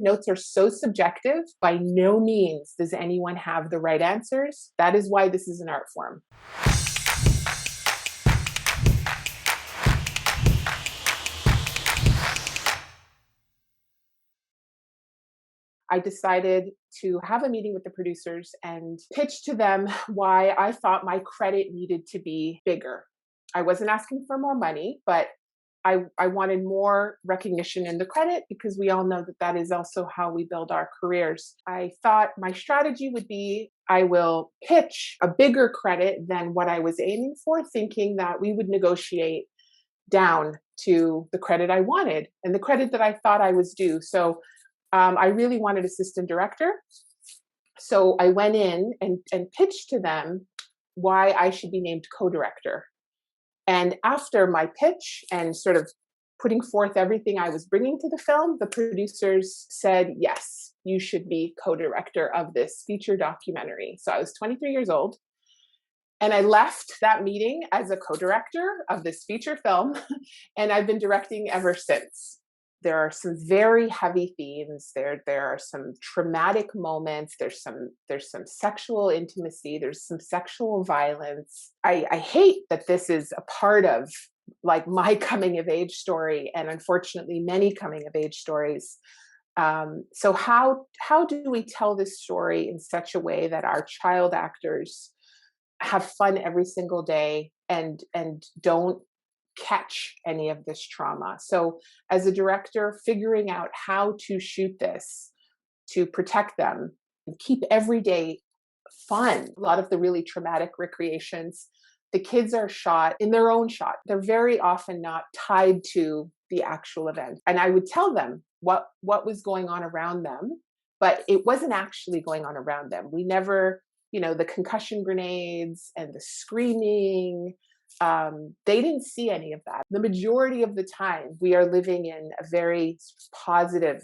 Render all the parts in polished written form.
Notes are so subjective. By no means does anyone have the right answers. That is why this is an art form. I decided to have a meeting with the producers and pitch to them why I thought my credit needed to be bigger. I wasn't asking for more money, but I wanted more recognition in the credit because we all know that that is also how we build our careers. I thought my strategy would be I will pitch a bigger credit than what I was aiming for, thinking that we would negotiate down to the credit I wanted and the credit that I thought I was due. So I really wanted assistant director. So I went in and pitched to them why I should be named co-director. And after my pitch and sort of putting forth everything I was bringing to the film, the producers said, yes, you should be co-director of this feature documentary. So I was 23 years old. And I left that meeting as a co-director of this feature film. And I've been directing ever since. There are some very heavy themes. There are some traumatic moments. There's some sexual intimacy. There's some sexual violence. I hate that this is a part of like my coming of age story, and unfortunately many coming of age stories. So how do we tell this story in such a way that our child actors have fun every single day and don't catch any of this trauma? So as a director, figuring out how to shoot this to protect them and keep every day fun. A lot of the really traumatic recreations, the kids are shot in their own shot. They're very often not tied to the actual event. And I would tell them what was going on around them, but it wasn't actually going on around them. We never, the concussion grenades and the screaming, they didn't see any of that. The majority of the time, we are living in a very positive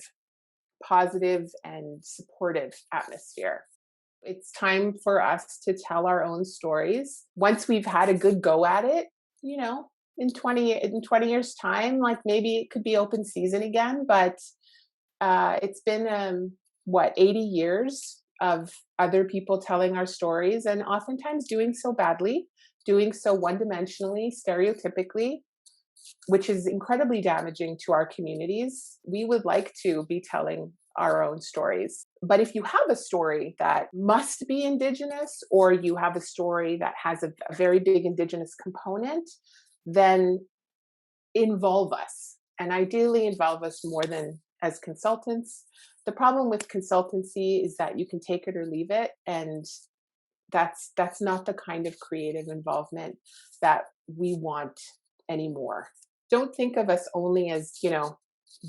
and supportive atmosphere. It's time for us to tell our own stories. Once we've had a good go at it, in 20 years' time, like maybe it could be open season again. But it's been 80 years of other people telling our stories, and oftentimes doing so badly, doing so one-dimensionally, stereotypically, which is incredibly damaging to our communities. We would like to be telling our own stories. But if you have a story that must be Indigenous, or you have a story that has a very big Indigenous component, then involve us. And ideally involve us more than as consultants. The problem with consultancy is that you can take it or leave it. And that's not the kind of creative involvement that we want anymore. Don't think of us only as,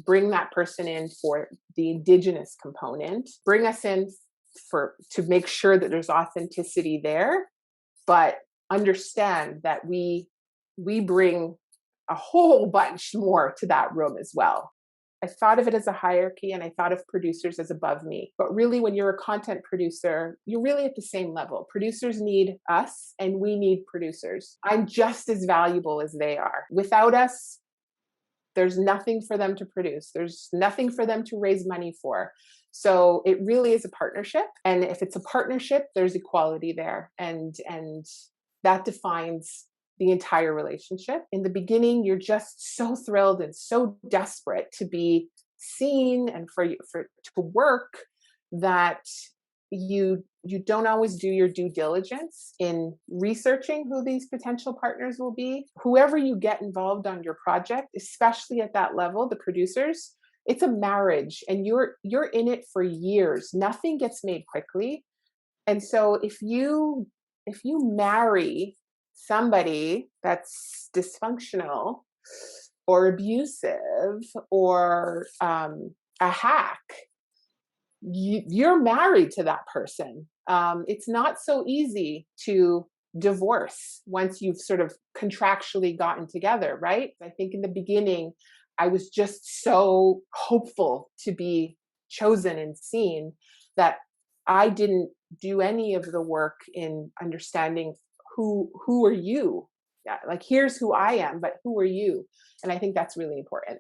bring that person in for the Indigenous component, bring us in to make sure that there's authenticity there, but understand that we bring a whole bunch more to that room as well. I thought of it as a hierarchy, and I thought of producers as above me. But really, when you're a content producer, you're really at the same level. Producers need us, and we need producers. I'm just as valuable as they are. Without us, there's nothing for them to produce. There's nothing for them to raise money for. So it really is a partnership. And if it's a partnership, there's equality there. And that defines the entire relationship. In the beginning, you're just so thrilled and so desperate to be seen and for to work that you don't always do your due diligence in researching who these potential partners will be. Whoever you get involved on your project, especially at that level, the producers, it's a marriage, and you're in it for years. Nothing gets made quickly. And so if you marry somebody that's dysfunctional or abusive or a hack, you're married to that person. It's not so easy to divorce once you've sort of contractually gotten together, right? I think in the beginning, I was just so hopeful to be chosen and seen that I didn't do any of the work in understanding who are you? Yeah, like here's who I am, but who are you? And I think that's really important.